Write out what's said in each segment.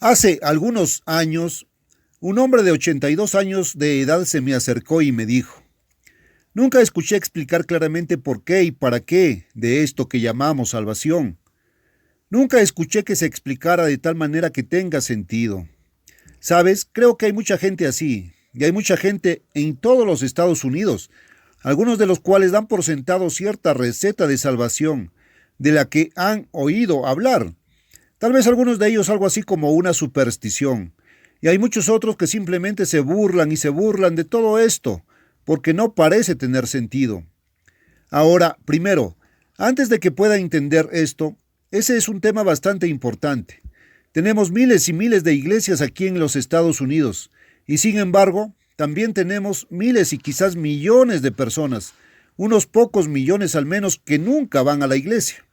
Hace algunos años, un hombre de 82 años de edad se me acercó y me dijo: "Nunca escuché explicar claramente por qué y para qué de esto que llamamos salvación. Nunca escuché que se explicara de tal manera que tenga sentido. Sabes, creo que hay mucha gente así, y hay mucha gente en todos los Estados Unidos, algunos de los cuales dan por sentado cierta receta de salvación, de la que han oído hablar. Tal vez algunos de ellos algo así como una superstición. Y hay muchos otros que simplemente se burlan y se burlan de todo esto, porque no parece tener sentido. Ahora, primero, antes de que pueda entender esto, ese es un tema bastante importante. Tenemos miles y miles de iglesias aquí en los Estados Unidos, y sin embargo, también tenemos miles y quizás millones de personas, unos pocos millones al menos, que nunca van a la iglesia.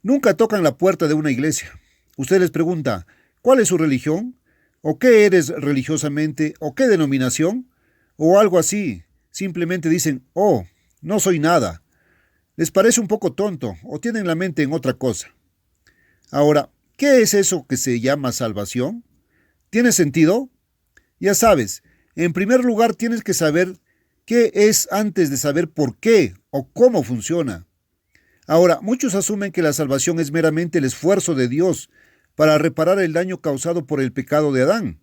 Nunca tocan la puerta de una iglesia. Usted les pregunta: ¿cuál es su religión? ¿O qué eres religiosamente? ¿O qué denominación? O algo así. Simplemente dicen: oh, no soy nada. Les parece un poco tonto o tienen la mente en otra cosa. Ahora, ¿qué es eso que se llama salvación? ¿Tiene sentido? Ya sabes, en primer lugar tienes que saber qué es antes de saber por qué o cómo funciona. Ahora, muchos asumen que la salvación es meramente el esfuerzo de Dios para reparar el daño causado por el pecado de Adán.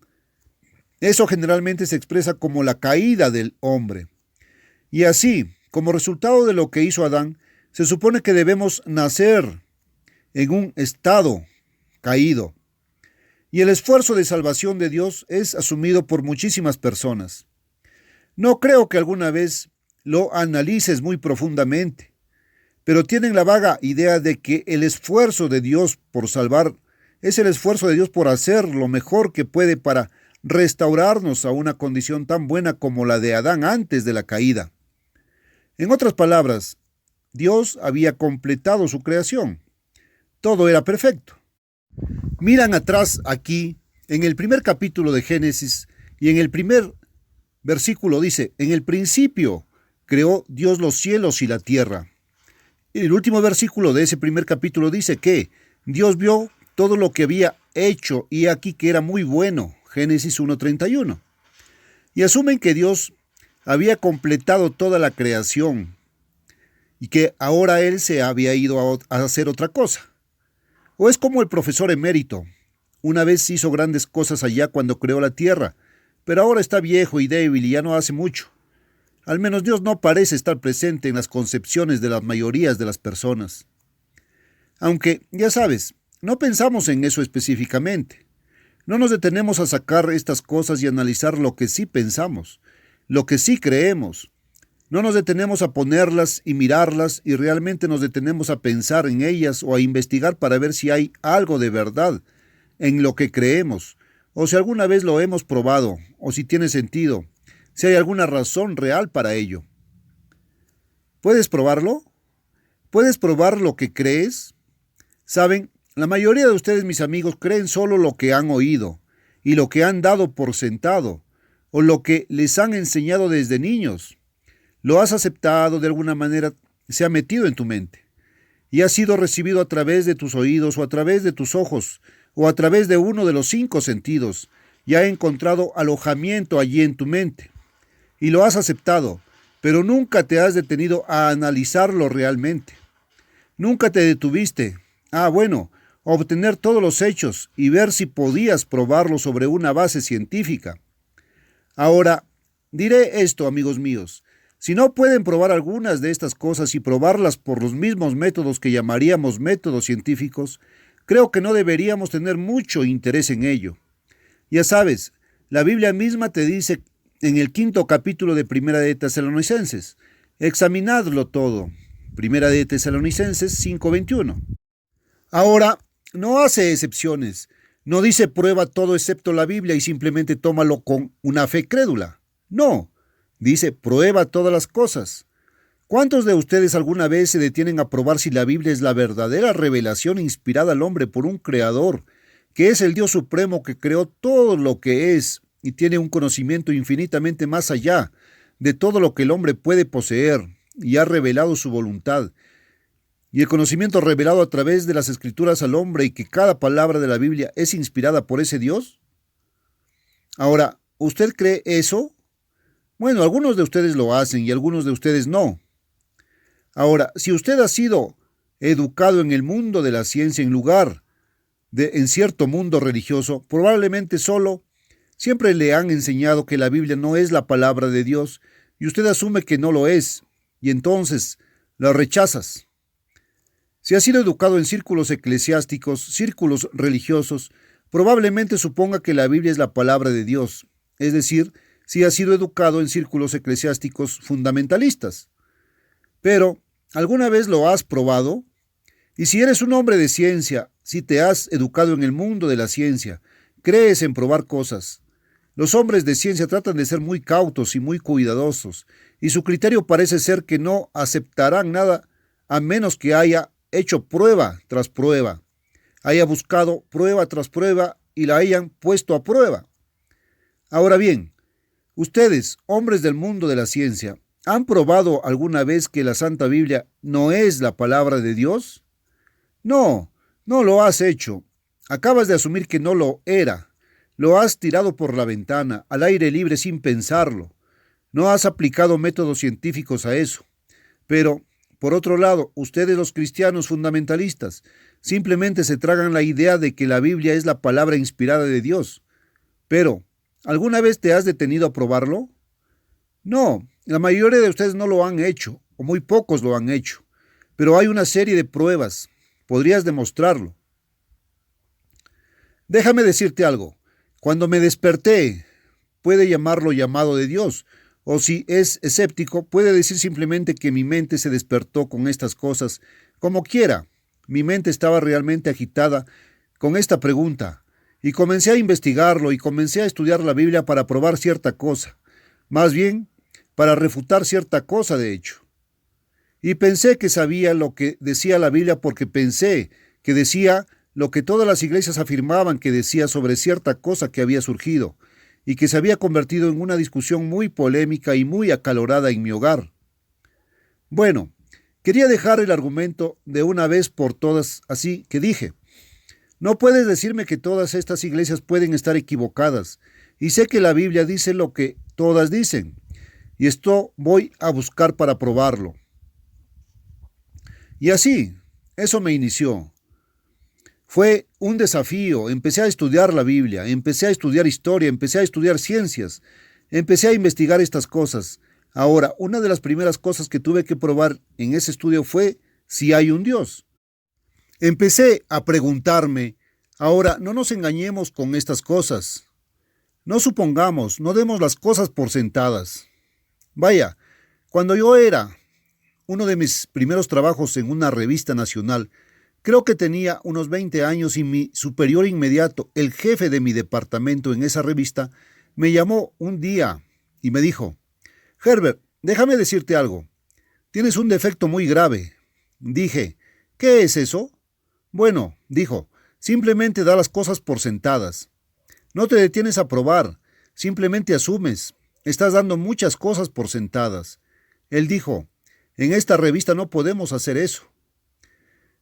Eso generalmente se expresa como la caída del hombre. Y así, como resultado de lo que hizo Adán, se supone que debemos nacer en un estado caído. Y el esfuerzo de salvación de Dios es asumido por muchísimas personas. No creo que alguna vez lo analices muy profundamente, pero tienen la vaga idea de que el esfuerzo de Dios por salvar es el esfuerzo de Dios por hacer lo mejor que puede para restaurarnos a una condición tan buena como la de Adán antes de la caída. En otras palabras, Dios había completado su creación. Todo era perfecto. Miran atrás aquí, en el primer capítulo de Génesis, y en el primer versículo dice: en el principio creó Dios los cielos y la tierra. Y el último versículo de ese primer capítulo dice que Dios vio todo lo que había hecho y aquí que era muy bueno. Génesis 1:31. Y asumen que Dios había completado toda la creación y que ahora Él se había ido a hacer otra cosa. O es como el profesor emérito. Una vez hizo grandes cosas allá cuando creó la tierra, pero ahora está viejo y débil y ya no hace mucho. Al menos Dios no parece estar presente en las concepciones de las mayorías de las personas. Aunque, ya sabes, no pensamos en eso específicamente. No nos detenemos a sacar estas cosas y analizar lo que sí pensamos, lo que sí creemos. No nos detenemos a ponerlas y mirarlas y realmente nos detenemos a pensar en ellas o a investigar para ver si hay algo de verdad en lo que creemos, o si alguna vez lo hemos probado, o si tiene sentido, si hay alguna razón real para ello. ¿Puedes probarlo? ¿Puedes probar lo que crees? Saben, la mayoría de ustedes, mis amigos, creen solo lo que han oído y lo que han dado por sentado o lo que les han enseñado desde niños. Lo has aceptado de alguna manera, se ha metido en tu mente y ha sido recibido a través de tus oídos o a través de tus ojos o a través de uno de los 5 sentidos y ha encontrado alojamiento allí en tu mente. Y lo has aceptado, pero nunca te has detenido a analizarlo realmente. Nunca te detuviste a obtener todos los hechos y ver si podías probarlo sobre una base científica. Ahora, diré esto, amigos míos: si no pueden probar algunas de estas cosas y probarlas por los mismos métodos que llamaríamos métodos científicos, creo que no deberíamos tener mucho interés en ello. Ya sabes, la Biblia misma te dice en el 5º capítulo de Primera de Tesalonicenses: examinadlo todo. Primera de Tesalonicenses 5:21. Ahora, no hace excepciones. No dice prueba todo excepto la Biblia y simplemente tómalo con una fe crédula. No, dice prueba todas las cosas. ¿Cuántos de ustedes alguna vez se detienen a probar si la Biblia es la verdadera revelación inspirada al hombre por un creador, que es el Dios supremo que creó todo lo que es y tiene un conocimiento infinitamente más allá de todo lo que el hombre puede poseer y ha revelado su voluntad? y el conocimiento revelado a través de las Escrituras al hombre y que cada palabra de la Biblia es inspirada por ese Dios? Ahora, ¿usted cree eso? Bueno, algunos de ustedes lo hacen y algunos de ustedes no. Ahora, si usted ha sido educado en el mundo de la ciencia en lugar de en cierto mundo religioso, probablemente solo siempre le han enseñado que la Biblia no es la palabra de Dios y usted asume que no lo es y entonces la rechazas. Si ha sido educado en círculos eclesiásticos, círculos religiosos, probablemente suponga que la Biblia es la palabra de Dios, es decir, si ha sido educado en círculos eclesiásticos fundamentalistas. Pero, ¿alguna vez lo has probado? Y si eres un hombre de ciencia, si te has educado en el mundo de la ciencia, crees en probar cosas. Los hombres de ciencia tratan de ser muy cautos y muy cuidadosos, y su criterio parece ser que no aceptarán nada a menos que haya hecho prueba tras prueba, haya buscado prueba tras prueba y la hayan puesto a prueba. Ahora bien, ustedes, hombres del mundo de la ciencia, ¿han probado alguna vez que la Santa Biblia no es la palabra de Dios? No, no lo has hecho. Acabas de asumir que no lo era. Lo has tirado por la ventana, al aire libre sin pensarlo. No has aplicado métodos científicos a eso. Pero, por otro lado, ustedes los cristianos fundamentalistas simplemente se tragan la idea de que la Biblia es la palabra inspirada de Dios. Pero, ¿alguna vez te has detenido a probarlo? No, la mayoría de ustedes no lo han hecho, o muy pocos lo han hecho. Pero hay una serie de pruebas. Podrías demostrarlo. Déjame decirte algo. Cuando me desperté, puede llamarlo llamado de Dios, o si es escéptico, puede decir simplemente que mi mente se despertó con estas cosas. Como quiera, mi mente estaba realmente agitada con esta pregunta, y comencé a investigarlo y comencé a estudiar la Biblia para probar cierta cosa, más bien para refutar cierta cosa de hecho. Y pensé que sabía lo que decía la Biblia porque pensé que decía lo que todas las iglesias afirmaban que decía sobre cierta cosa que había surgido y que se había convertido en una discusión muy polémica y muy acalorada en mi hogar. Bueno, quería dejar el argumento de una vez por todas, así que dije, no puedes decirme que todas estas iglesias pueden estar equivocadas, y sé que la Biblia dice lo que todas dicen, y esto voy a buscar para probarlo. Y así, eso me inició. Fue un desafío, empecé a estudiar la Biblia, empecé a estudiar historia, empecé a estudiar ciencias, empecé a investigar estas cosas. Ahora, una de las primeras cosas que tuve que probar en ese estudio fue si hay un Dios. Empecé a preguntarme, ahora no nos engañemos con estas cosas. No supongamos, no demos las cosas por sentadas. Vaya, cuando yo era uno de mis primeros trabajos en una revista nacional, creo que tenía unos 20 años y mi superior inmediato, el jefe de mi departamento en esa revista, me llamó un día y me dijo, Herbert, déjame decirte algo. Tienes un defecto muy grave. Dije, ¿qué es eso? Bueno, dijo, simplemente da las cosas por sentadas. No te detienes a probar, simplemente asumes. Estás dando muchas cosas por sentadas. Él dijo, en esta revista no podemos hacer eso.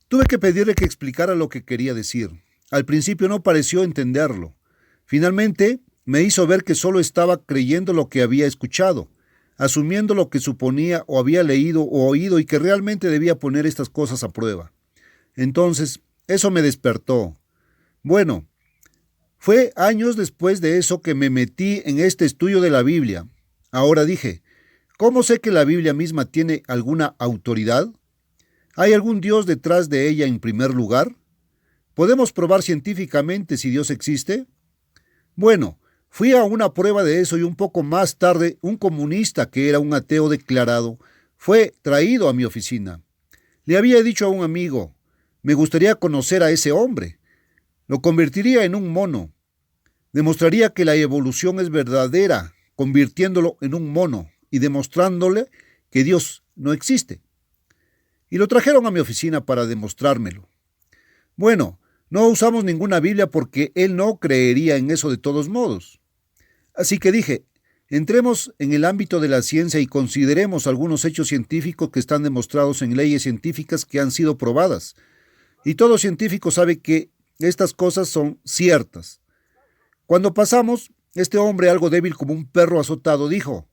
Tuve que pedirle que explicara lo que quería decir. Al principio no pareció entenderlo. Finalmente, me hizo ver que solo estaba creyendo lo que había escuchado, asumiendo lo que suponía o había leído o oído y que realmente debía poner estas cosas a prueba. Entonces, eso me despertó. Bueno, fue años después de eso que me metí en este estudio de la Biblia. Ahora dije, ¿cómo sé que la Biblia misma tiene alguna autoridad? ¿Hay algún Dios detrás de ella en primer lugar? ¿Podemos probar científicamente si Dios existe? Bueno, fui a una prueba de eso y un poco más tarde un comunista que era un ateo declarado fue traído a mi oficina. Le había dicho a un amigo, me gustaría conocer a ese hombre. Lo convertiría en un mono. Demostraría que la evolución es verdadera, convirtiéndolo en un mono y demostrándole que Dios no existe. Y lo trajeron a mi oficina para demostrármelo. Bueno, no usamos ninguna Biblia porque él no creería en eso de todos modos. Así que dije, Entremos en el ámbito de la ciencia y consideremos algunos hechos científicos que están demostrados en leyes científicas que han sido probadas. Y todo científico sabe que estas cosas son ciertas. Cuando pasamos, este hombre, algo débil como un perro azotado, dijo: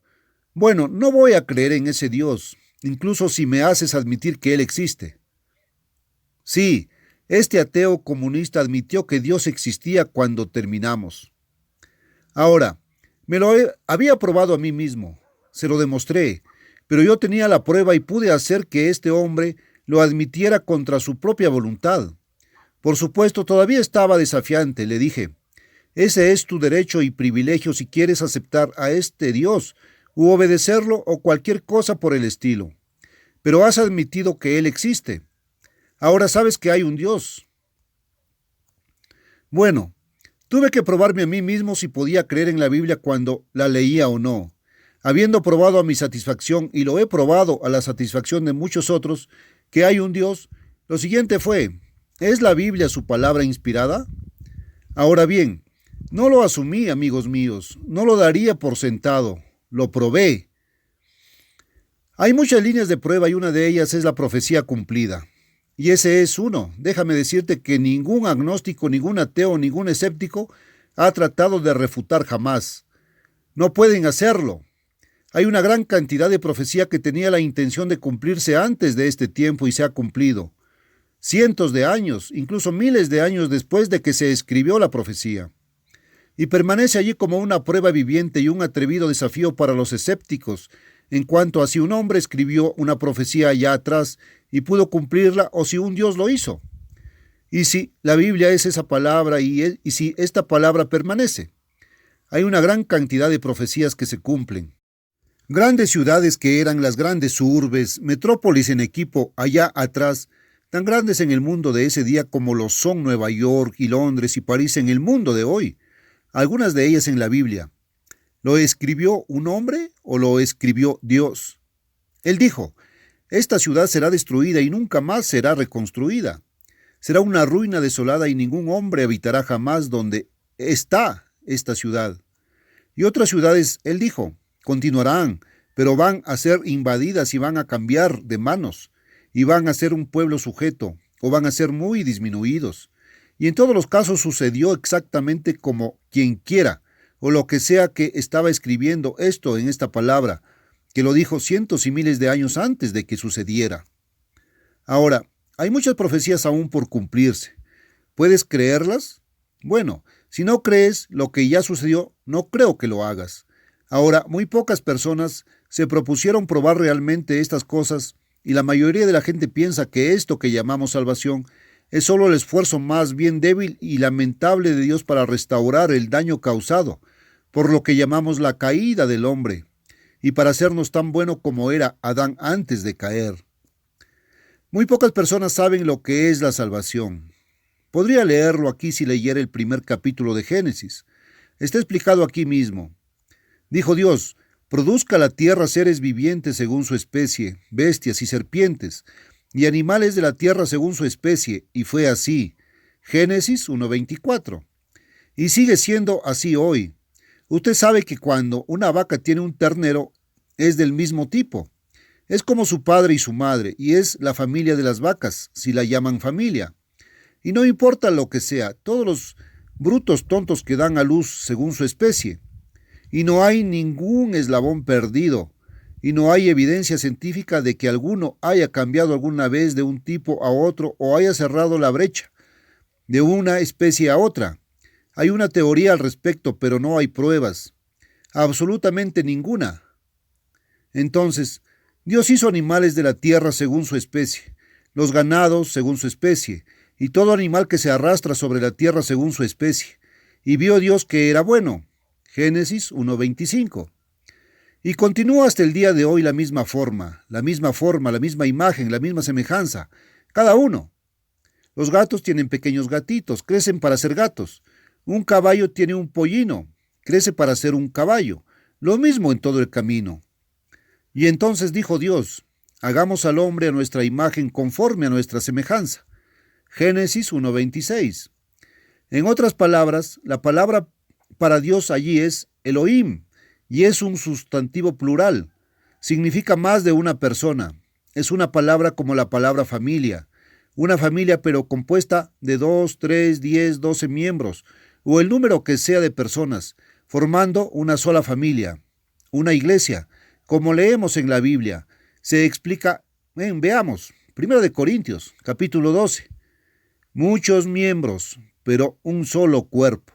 bueno, no voy a creer en ese Dios, incluso si me haces admitir que Él existe. Sí, este ateo comunista admitió que Dios existía cuando terminamos. Ahora, había probado a mí mismo, se lo demostré, pero yo tenía la prueba y pude hacer que este hombre lo admitiera contra su propia voluntad. Por supuesto, todavía estaba desafiante, le dije: ese es tu derecho y privilegio si quieres aceptar a este Dios, u obedecerlo o cualquier cosa por el estilo. Pero has admitido que Él existe. Ahora sabes que hay un Dios. Bueno, tuve que probarme a mí mismo si podía creer en la Biblia cuando la leía o no. Habiendo probado a mi satisfacción, y lo he probado a la satisfacción de muchos otros, que hay un Dios, lo siguiente fue: ¿es la Biblia su palabra inspirada? Ahora bien, no lo asumí, amigos míos, no lo daría por sentado, lo probé. Hay muchas líneas de prueba y una de ellas es la profecía cumplida. Y ese es uno. Déjame decirte que ningún agnóstico, ningún ateo, ningún escéptico ha tratado de refutar jamás. No pueden hacerlo. Hay una gran cantidad de profecía que tenía la intención de cumplirse antes de este tiempo y se ha cumplido. Cientos de años, incluso miles de años después de que se escribió la profecía. Y permanece allí como una prueba viviente y un atrevido desafío para los escépticos, en cuanto a si un hombre escribió una profecía allá atrás y pudo cumplirla, o si un Dios lo hizo. Y si la Biblia es esa palabra y si esta palabra permanece. Hay una gran cantidad de profecías que se cumplen. Grandes ciudades que eran las grandes urbes, metrópolis en equipo allá atrás, tan grandes en el mundo de ese día como lo son Nueva York y Londres y París en el mundo de hoy. Algunas de ellas en la Biblia. ¿Lo escribió un hombre o lo escribió Dios? Él dijo: esta ciudad será destruida y nunca más será reconstruida. Será una ruina desolada y ningún hombre habitará jamás donde está esta ciudad. Y otras ciudades, él dijo, continuarán, pero van a ser invadidas y van a cambiar de manos, y van a ser un pueblo sujeto, o van a ser muy disminuidos. Y en todos los casos sucedió exactamente como quien quiera, o lo que sea que estaba escribiendo esto en esta palabra, que lo dijo cientos y miles de años antes de que sucediera. Ahora, hay muchas profecías aún por cumplirse. ¿Puedes creerlas? Bueno, si no crees lo que ya sucedió, no creo que lo hagas. Ahora, muy pocas personas se propusieron probar realmente estas cosas, y la mayoría de la gente piensa que esto que llamamos salvación es solo el esfuerzo más bien débil y lamentable de Dios para restaurar el daño causado por lo que llamamos la caída del hombre, y para hacernos tan bueno como era Adán antes de caer. Muy pocas personas saben lo que es la salvación. Podría leerlo aquí si leyera el primer capítulo de Génesis. Está explicado aquí mismo. Dijo Dios: produzca la tierra seres vivientes según su especie, bestias y serpientes, y animales de la tierra según su especie, y fue así. Génesis 1:24. Y sigue siendo así hoy. Usted sabe que cuando una vaca tiene un ternero, es del mismo tipo. Es como su padre y su madre, y es la familia de las vacas, si la llaman familia. Y no importa lo que sea, todos los brutos tontos que dan a luz según su especie. Y no hay ningún eslabón perdido, y no hay evidencia científica de que alguno haya cambiado alguna vez de un tipo a otro o haya cerrado la brecha de una especie a otra. Hay una teoría al respecto, pero no hay pruebas. Absolutamente ninguna. Entonces, Dios hizo animales de la tierra según su especie, los ganados según su especie, y todo animal que se arrastra sobre la tierra según su especie. Y vio Dios que era bueno. Génesis 1:25. Y continúa hasta el día de hoy la misma forma, la misma imagen, la misma semejanza, cada uno. Los gatos tienen pequeños gatitos, crecen para ser gatos. Un caballo tiene un pollino, crece para ser un caballo. Lo mismo en todo el camino. Y entonces dijo Dios: hagamos al hombre a nuestra imagen conforme a nuestra semejanza. Génesis 1:26. En otras palabras, la palabra para Dios allí es Elohim, y es un sustantivo plural. Significa más de una persona. Es una palabra como la palabra familia. Una familia pero compuesta de 2, 3, 10, 12 miembros, o el número que sea de personas, formando una sola familia. Una iglesia, como leemos en la Biblia, se explica, veamos, 1 Corintios, capítulo 12. Muchos miembros, pero un solo cuerpo.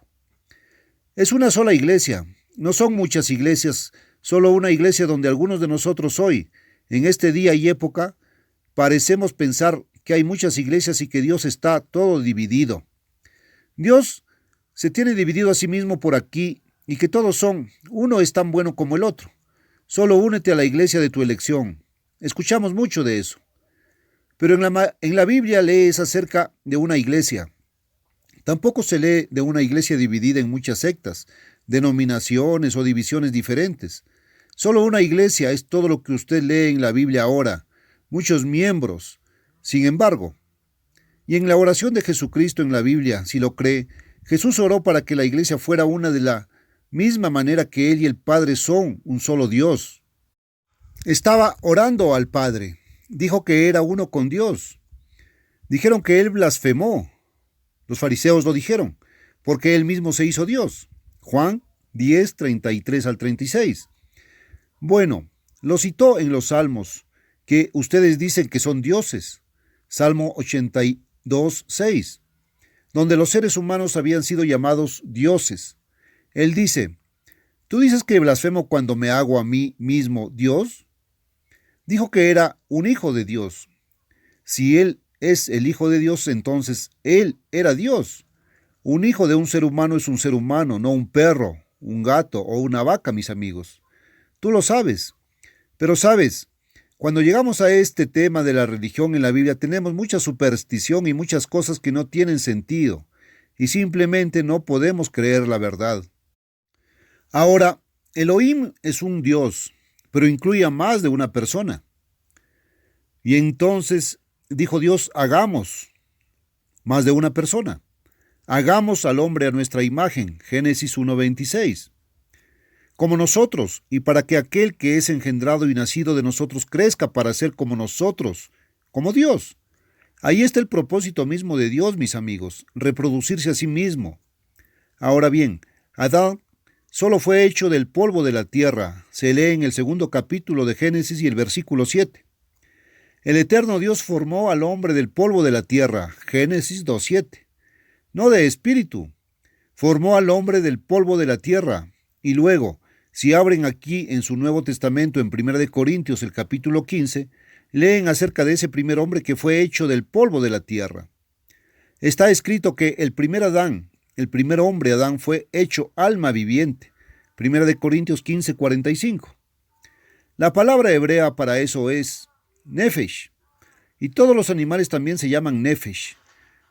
Es una sola iglesia, no son muchas iglesias, solo una iglesia donde algunos de nosotros hoy, en este día y época, parecemos pensar que hay muchas iglesias y que Dios está todo dividido. Dios se tiene dividido a sí mismo por aquí y que todos son, uno es tan bueno como el otro. Solo únete a la iglesia de tu elección. Escuchamos mucho de eso. Pero en la Biblia lees acerca de una iglesia. Tampoco se lee de una iglesia dividida en muchas sectas, denominaciones o divisiones diferentes. Solo una iglesia es todo lo que usted lee en la Biblia ahora, muchos miembros. Sin embargo, y en la oración de Jesucristo en la Biblia, si lo cree, Jesús oró para que la iglesia fuera una de la misma manera que Él y el Padre son un solo Dios. Estaba orando al Padre. Dijo que era uno con Dios. Dijeron que Él blasfemó. Los fariseos lo dijeron, porque Él mismo se hizo Dios. Juan 10, 33 al 36. Bueno, lo citó en los Salmos, que ustedes dicen que son dioses. Salmo 82, 6, donde los seres humanos habían sido llamados dioses. Él dice, ¿tú dices que blasfemo cuando me hago a mí mismo Dios? Dijo que era un hijo de Dios. Si Él es el hijo de Dios, entonces Él era Dios. Un hijo de un ser humano es un ser humano, no un perro, un gato o una vaca, mis amigos. Tú lo sabes. Pero sabes, cuando llegamos a este tema de la religión en la Biblia, tenemos mucha superstición y muchas cosas que no tienen sentido, y simplemente no podemos creer la verdad. Ahora, Elohim es un Dios, pero incluye a más de una persona. Y entonces dijo Dios, hagamos más de una persona. Hagamos al hombre a nuestra imagen, Génesis 1:26. Como nosotros, y para que aquel que es engendrado y nacido de nosotros crezca para ser como nosotros, como Dios. Ahí está el propósito mismo de Dios, mis amigos, reproducirse a sí mismo. Ahora bien, Adán solo fue hecho del polvo de la tierra. Se lee en el 2 capítulo de Génesis y el versículo 7. El eterno Dios formó al hombre del polvo de la tierra. Génesis 2:7. No de espíritu. Formó al hombre del polvo de la tierra. Y luego, si abren aquí en su Nuevo Testamento en 1 Corintios el capítulo 15, leen acerca de ese primer hombre que fue hecho del polvo de la tierra. Está escrito que el primer Adán, el primer hombre Adán, fue hecho alma viviente. 1 Corintios 15:45. La palabra hebrea para eso es Nefesh. Y todos los animales también se llaman Nefesh.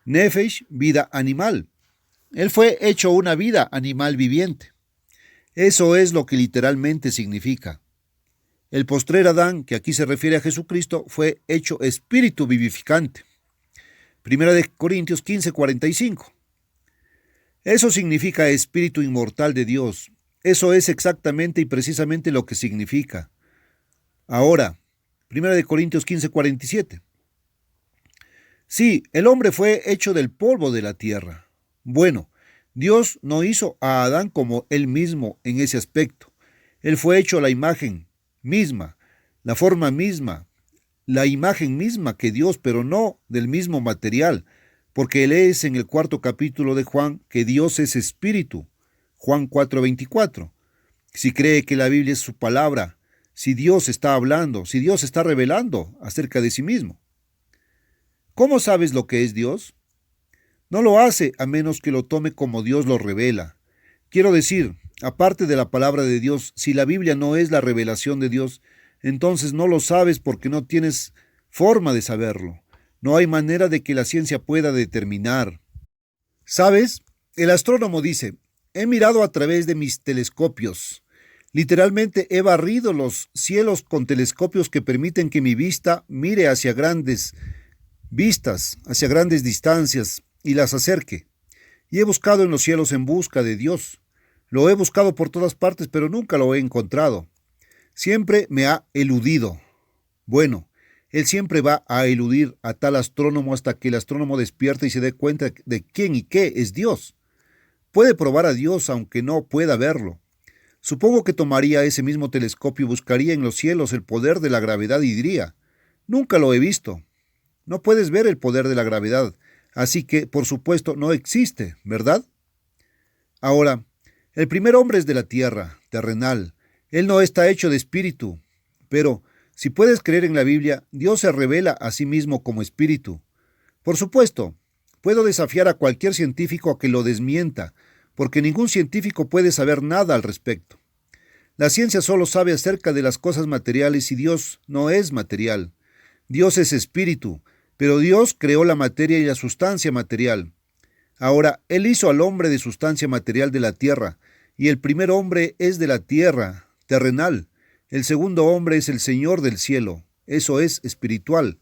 Nefesh, vida animal. Él fue hecho una vida animal viviente. Eso es lo que literalmente significa. El postrer Adán, que aquí se refiere a Jesucristo, fue hecho espíritu vivificante. 1 Corintios 15:45. Eso significa espíritu inmortal de Dios. Eso es exactamente y precisamente lo que significa. Ahora, 1 Corintios 15:47. Sí, el hombre fue hecho del polvo de la tierra. Bueno, Dios no hizo a Adán como él mismo en ese aspecto. Él fue hecho a la imagen misma, la forma misma, la imagen misma que Dios, pero no del mismo material, porque lees en el 4 capítulo de Juan que Dios es espíritu. Juan 4:24. Si cree que la Biblia es su palabra, si Dios está hablando, si Dios está revelando acerca de sí mismo. ¿Cómo sabes lo que es Dios? No lo hace a menos que lo tome como Dios lo revela. Quiero decir, aparte de la palabra de Dios, si la Biblia no es la revelación de Dios, entonces no lo sabes porque no tienes forma de saberlo. No hay manera de que la ciencia pueda determinar. ¿Sabes? El astrónomo dice, he mirado a través de mis telescopios. Literalmente he barrido los cielos con telescopios que permiten que mi vista mire hacia grandes vistas, hacia grandes distancias y las acerque. Y he buscado en los cielos en busca de Dios. Lo he buscado por todas partes, pero nunca lo he encontrado. Siempre me ha eludido. Bueno, él siempre va a eludir a tal astrónomo hasta que el astrónomo despierte y se dé cuenta de quién y qué es Dios. Puede probar a Dios aunque no pueda verlo. Supongo que tomaría ese mismo telescopio y buscaría en los cielos el poder de la gravedad y diría, nunca lo he visto. No puedes ver el poder de la gravedad, así que, por supuesto, no existe, ¿verdad? Ahora, el primer hombre es de la tierra, terrenal. Él no está hecho de espíritu. Pero, si puedes creer en la Biblia, Dios se revela a sí mismo como espíritu. Por supuesto, puedo desafiar a cualquier científico a que lo desmienta, porque ningún científico puede saber nada al respecto. La ciencia solo sabe acerca de las cosas materiales y Dios no es material. Dios es espíritu, pero Dios creó la materia y la sustancia material. Ahora, Él hizo al hombre de sustancia material de la tierra, y el primer hombre es de la tierra, terrenal. El segundo hombre es el Señor del cielo, eso es espiritual.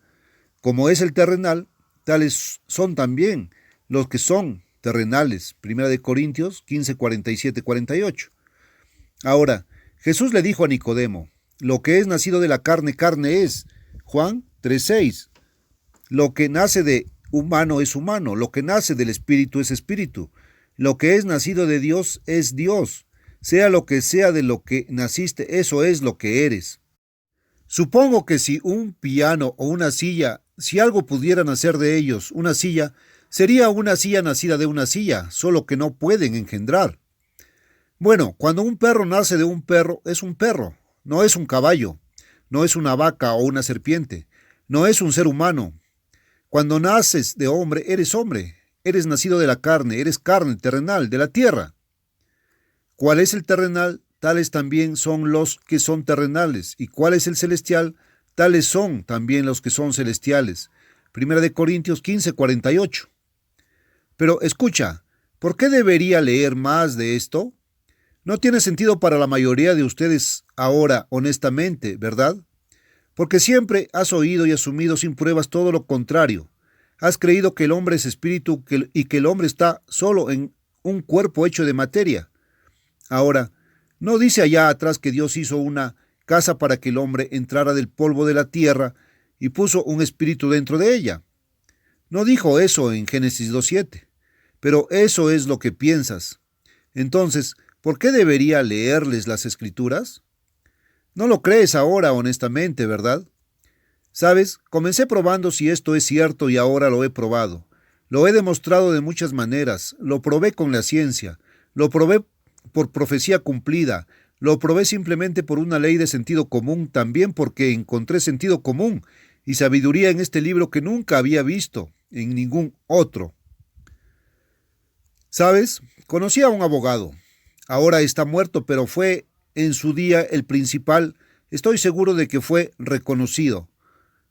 Como es el terrenal, tales son también los que son terrenales. 1 Corintios 15, 47, 48. Ahora, Jesús le dijo a Nicodemo, lo que es nacido de la carne, carne es. Juan 3:6. Lo que nace de humano es humano, lo que nace del espíritu es espíritu. Lo que es nacido de Dios es Dios. Sea lo que sea de lo que naciste, eso es lo que eres. Supongo que si un piano o una silla, si algo pudiera nacer de ellos, una silla, sería una silla nacida de una silla, solo que no pueden engendrar. Bueno, cuando un perro nace de un perro, es un perro, no es un caballo, no es una vaca o una serpiente, no es un ser humano. Cuando naces de hombre, eres nacido de la carne, eres carne terrenal, de la tierra. ¿Cuál es el terrenal? Tales también son los que son terrenales. ¿Y cuál es el celestial? Tales son también los que son celestiales. 1 Corintios 15, 48. Pero escucha, ¿por qué debería leer más de esto? No tiene sentido para la mayoría de ustedes ahora, honestamente, ¿verdad? Porque siempre has oído y asumido sin pruebas todo lo contrario. Has creído que el hombre es espíritu y que el hombre está solo en un cuerpo hecho de materia. Ahora, ¿no dice allá atrás que Dios hizo una casa para que el hombre entrara del polvo de la tierra y puso un espíritu dentro de ella? No dijo eso en Génesis 2:7, pero eso es lo que piensas. Entonces, ¿por qué debería leerles las Escrituras? No lo crees ahora honestamente, ¿verdad? Sabes, comencé probando si esto es cierto y ahora lo he probado. Lo he demostrado de muchas maneras, lo probé con la ciencia, lo probé por profecía cumplida, lo probé simplemente por una ley de sentido común, también porque encontré sentido común y sabiduría en este libro que nunca había visto en ningún otro. ¿Sabes? Conocí a un abogado. Ahora está muerto, pero fue en su día el principal, estoy seguro de que fue reconocido,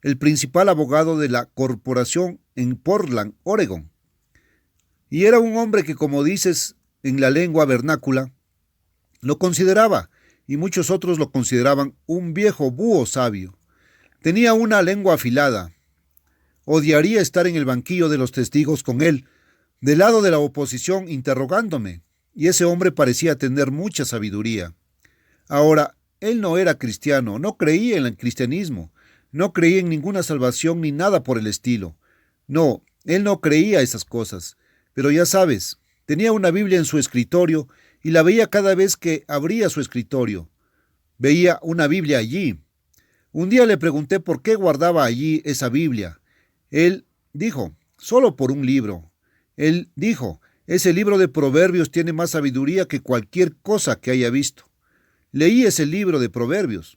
el principal abogado de la corporación en Portland, Oregon. Y era un hombre que, como dices en la lengua vernácula, lo consideraba, y muchos otros lo consideraban, un viejo búho sabio. Tenía una lengua afilada. Odiaría estar en el banquillo de los testigos con él, del lado de la oposición, interrogándome, y ese hombre parecía tener mucha sabiduría. Ahora, él no era cristiano, no creía en el cristianismo, no creía en ninguna salvación ni nada por el estilo. No, él no creía esas cosas. Pero ya sabes, tenía una Biblia en su escritorio y la veía cada vez que abría su escritorio. Veía una Biblia allí. Un día le pregunté por qué guardaba allí esa Biblia. Él dijo, solo por un libro. Él dijo, ese libro de Proverbios tiene más sabiduría que cualquier cosa que haya visto. Leí ese libro de Proverbios.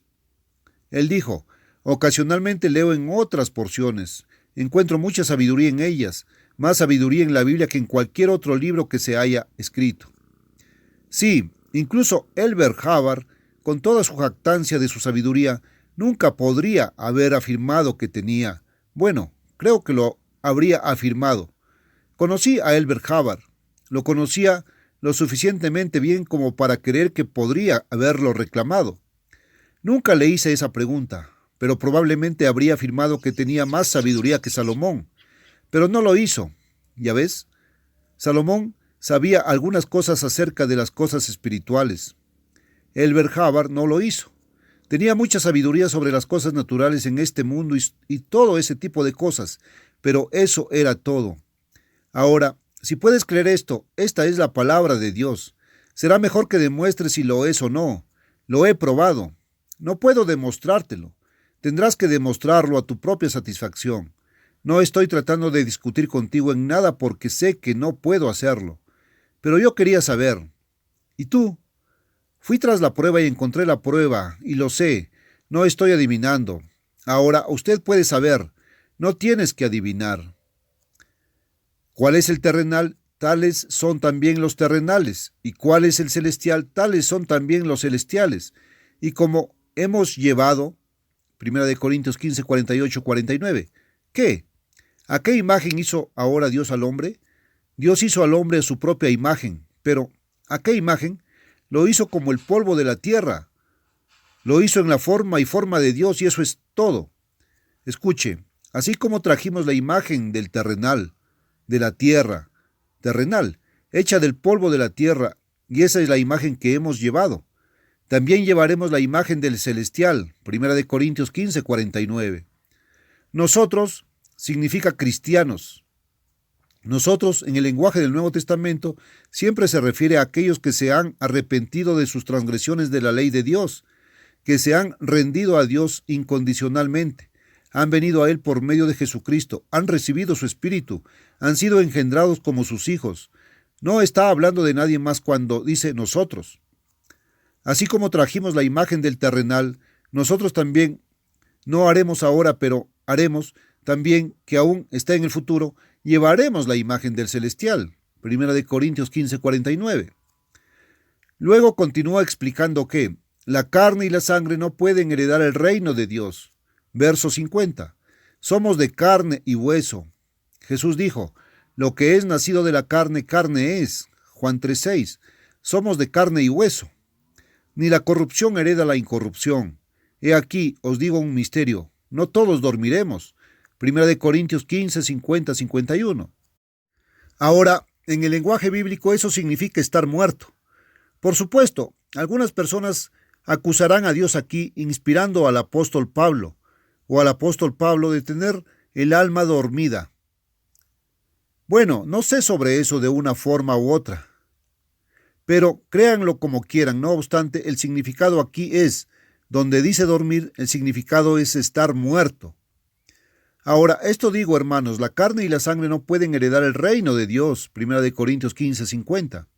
Él dijo, ocasionalmente leo en otras porciones. Encuentro mucha sabiduría en ellas, más sabiduría en la Biblia que en cualquier otro libro que se haya escrito. Sí, incluso Elbert Hubbard, con toda su jactancia de su sabiduría, nunca podría haber afirmado que tenía. Bueno, creo que lo habría afirmado. Conocí a Elbert Hubbard. Lo conocía lo suficientemente bien como para creer que podría haberlo reclamado. Nunca le hice esa pregunta, pero probablemente habría afirmado que tenía más sabiduría que Salomón. Pero no lo hizo. ¿Ya ves? Salomón sabía algunas cosas acerca de las cosas espirituales. Elbert Hubbard no lo hizo. Tenía mucha sabiduría sobre las cosas naturales en este mundo y todo ese tipo de cosas, pero eso era todo. Ahora, si puedes creer esto, esta es la palabra de Dios. Será mejor que demuestres si lo es o no. Lo he probado. No puedo demostrártelo. Tendrás que demostrarlo a tu propia satisfacción. No estoy tratando de discutir contigo en nada porque sé que no puedo hacerlo. Pero yo quería saber. ¿Y tú? Fui tras la prueba y encontré la prueba, y lo sé. No estoy adivinando. Ahora, usted puede saber. No tienes que adivinar. ¿Cuál es el terrenal? Tales son también los terrenales. ¿Y cuál es el celestial? Tales son también los celestiales. Y como hemos llevado, 1 Corintios 15, 48, 49, ¿qué? ¿A qué imagen hizo ahora Dios al hombre? Dios hizo al hombre a su propia imagen. Pero, ¿a qué imagen? Lo hizo como el polvo de la tierra. Lo hizo en la forma y forma de Dios, y eso es todo. Escuche, así como trajimos la imagen del terrenal, de la tierra, terrenal, hecha del polvo de la tierra, y esa es la imagen que hemos llevado. También llevaremos la imagen del celestial, 1 Corintios 15, 49. Nosotros significa cristianos. Nosotros, en el lenguaje del Nuevo Testamento, siempre se refiere a aquellos que se han arrepentido de sus transgresiones de la ley de Dios, que se han rendido a Dios incondicionalmente, han venido a Él por medio de Jesucristo, han recibido su Espíritu, han sido engendrados como sus hijos. No está hablando de nadie más cuando dice nosotros. Así como trajimos la imagen del terrenal, nosotros también no haremos ahora, pero haremos también, que aún está en el futuro, llevaremos la imagen del celestial. 1 Corintios 15, 49. Luego continúa explicando que la carne y la sangre no pueden heredar el reino de Dios. Verso 50. Somos de carne y hueso. Jesús dijo, lo que es nacido de la carne, carne es. Juan 3:6. Somos de carne y hueso. Ni la corrupción hereda la incorrupción. He aquí, os digo un misterio. No todos dormiremos. 1 Corintios 15, 50, 51. Ahora, en el lenguaje bíblico eso significa estar muerto. Por supuesto, algunas personas acusarán a Dios aquí inspirando al apóstol Pablo de tener el alma dormida. Bueno, no sé sobre eso de una forma u otra, pero créanlo como quieran. No obstante, el significado aquí es, donde dice dormir, el significado es estar muerto. Ahora, esto digo, hermanos, la carne y la sangre no pueden heredar el reino de Dios. 1 Corintios 15, 50.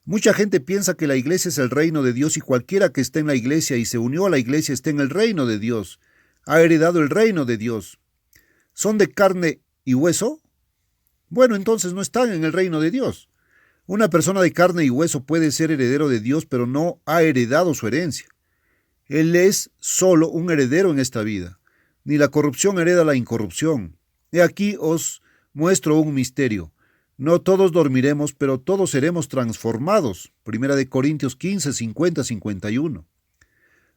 Mucha gente piensa que la iglesia es el reino de Dios y cualquiera que esté en la iglesia y se unió a la iglesia está en el reino de Dios. Ha heredado el reino de Dios. ¿Son de carne y hueso? Bueno, entonces no están en el reino de Dios. Una persona de carne y hueso puede ser heredero de Dios, pero no ha heredado su herencia. Él es solo un heredero en esta vida. Ni la corrupción hereda la incorrupción. He aquí os muestro un misterio. No todos dormiremos, pero todos seremos transformados. 1 Corintios 15, 50, 51.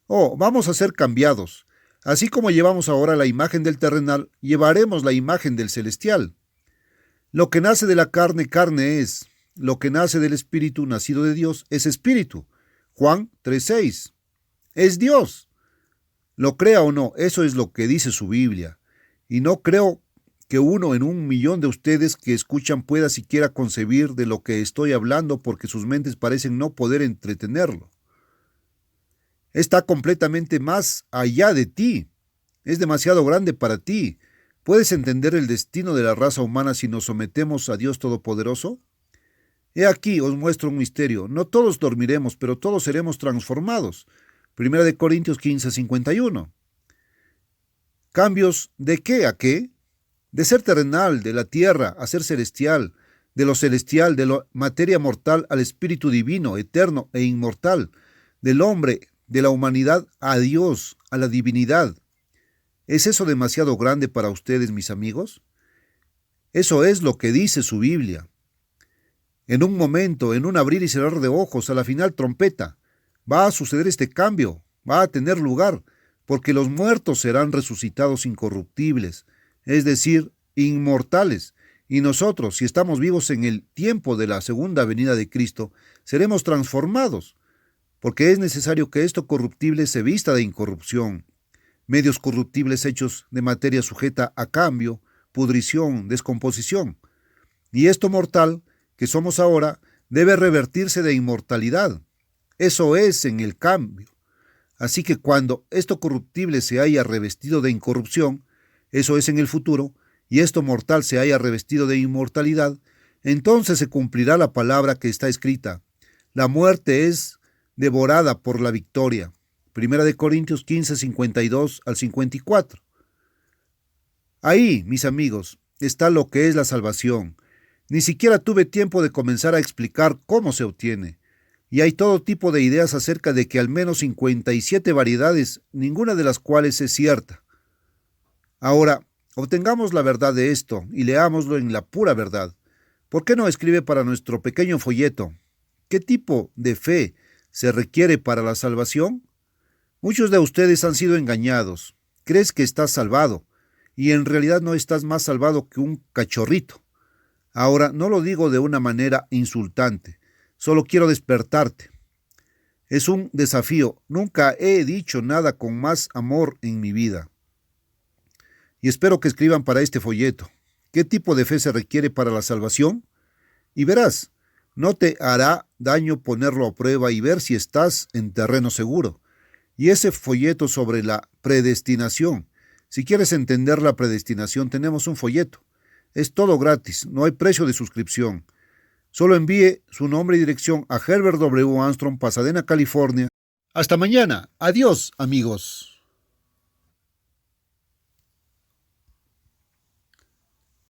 Oh, vamos a ser cambiados. Así como llevamos ahora la imagen del terrenal, llevaremos la imagen del celestial. Lo que nace de la carne, carne es. Lo que nace del espíritu, nacido de Dios, es espíritu. Juan 3:6. Es Dios. Lo crea o no, eso es lo que dice su Biblia. Y no creo que uno en 1.000.000 de ustedes que escuchan pueda siquiera concebir de lo que estoy hablando porque sus mentes parecen no poder entretenerlo. Está completamente más allá de ti. Es demasiado grande para ti. ¿Puedes entender el destino de la raza humana si nos sometemos a Dios Todopoderoso? He aquí, os muestro un misterio. No todos dormiremos, pero todos seremos transformados. 1 Corintios 15, 51. ¿Cambios de qué a qué? De ser terrenal, de la tierra, a ser celestial, de lo celestial, de la materia mortal al espíritu divino, eterno e inmortal, del hombre, de la humanidad a Dios, a la divinidad. ¿Es eso demasiado grande para ustedes, mis amigos? Eso es lo que dice su Biblia. En un momento, en un abrir y cerrar de ojos, a la final trompeta, va a suceder este cambio, va a tener lugar, porque los muertos serán resucitados incorruptibles, es decir, inmortales, Y nosotros, si estamos vivos en el tiempo de la segunda venida de Cristo, seremos transformados, porque es necesario que esto corruptible se vista de incorrupción, medios corruptibles hechos de materia sujeta a cambio, pudrición, descomposición. Y esto mortal, que somos ahora, debe revertirse de inmortalidad. Eso es en el cambio. Así que cuando esto corruptible se haya revestido de incorrupción, eso es en el futuro, y esto mortal se haya revestido de inmortalidad, entonces se cumplirá la palabra que está escrita: la muerte es devorada por la victoria. Primera de Corintios 15, 52 al 54. Ahí, mis amigos, está lo que es la salvación. Ni siquiera tuve tiempo de comenzar a explicar cómo se obtiene. Y hay todo tipo de ideas acerca de que al menos 57 variedades, ninguna de las cuales es cierta. Ahora, obtengamos la verdad de esto y leámoslo en la pura verdad. ¿Por qué no escribe para nuestro pequeño folleto? ¿Qué tipo de fe se requiere para la salvación? Muchos de ustedes han sido engañados. Crees que estás salvado, y en realidad no estás más salvado que un cachorrito. Ahora, no lo digo de una manera insultante, solo quiero despertarte. Es un desafío. Nunca he dicho nada con más amor en mi vida. Y espero que escriban para este folleto: ¿qué tipo de fe se requiere para la salvación? Y verás, no te hará daño ponerlo a prueba y ver si estás en terreno seguro. Y ese folleto sobre la predestinación. Si quieres entender la predestinación, tenemos un folleto. Es todo gratis, no hay precio de suscripción. Solo envíe su nombre y dirección a Herbert W. Armstrong, Pasadena, California. Hasta mañana. Adiós, amigos.